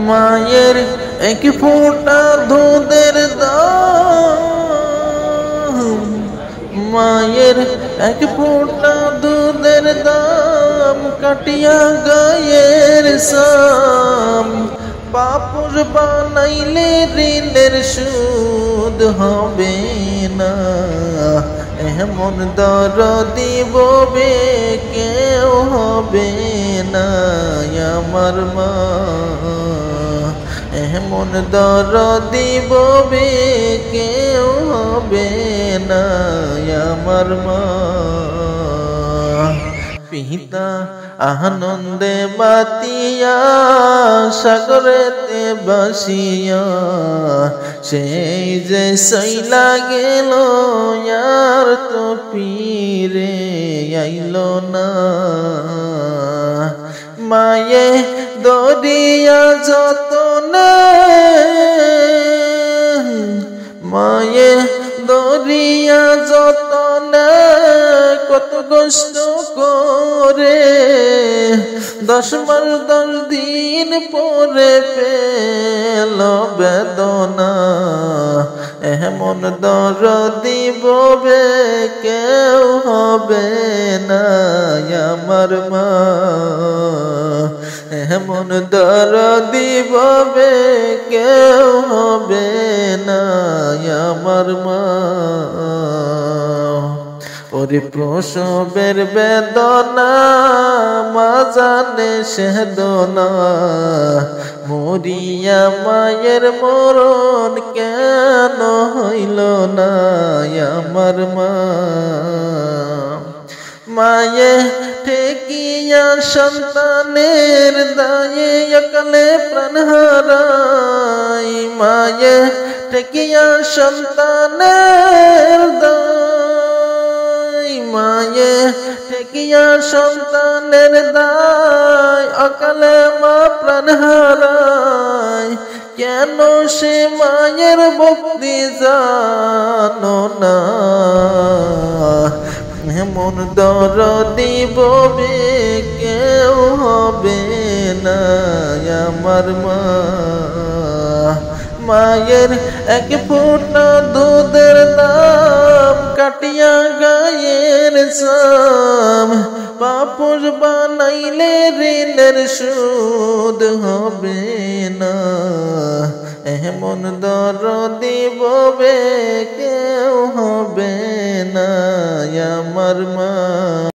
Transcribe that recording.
মায়ের এক ফোঁটা দুধের দাম, মায়ের এক ফোঁটা দুধের দাম কাটিয়া গায়ের সাম। পাপড় বানাইলে ঋণের সুদ হবে না, এমন দরদি ববে কেউ হবে না আমার মা। এমন দরদি ববে কেউ হবে না আমার মা। পিতা আনন্দে মাতিয়া সাগরেতে বাসিয়া, সেই যে সইলা গেল আর তো ফিরে আইলো না। মায়ে দরিয়া যতনে, মায়ে দরিয়া যতনে কত কষ্ট করে 10 মাস 10 দিন পরে পেল বেদনা। এমন দরদি ববে কেউ হবে না আমার মা। এমন দরদি ববে কেউ হবে না আমার মা। ওরে প্রসবের বেদনা মা জানে সেদনা, মরিয়া মায়ের মরণ কেন হইল না আমার মা। মায়ে ঠেকিয়া সন্তানের দায়ে অকালে প্রাণ হারাই, মায়ে ঠেকিয়া সন্তানের দায়, মায়ে ঠেকিয়া সন্তানের দায় অকালে মা প্রাণ হারায়। কেন সে মায়ের ভক্তি জানো না, এমন দরদি ববে কেউ হবে না আমার মা। মায়ের এক ফোঁটা দুধের দাম কাটিয়া গায়ের সাম। পাপড় বানাইলে ঋণের সুদ হবে না, এমন দরদি ববে কেউ হবে না আমার মা।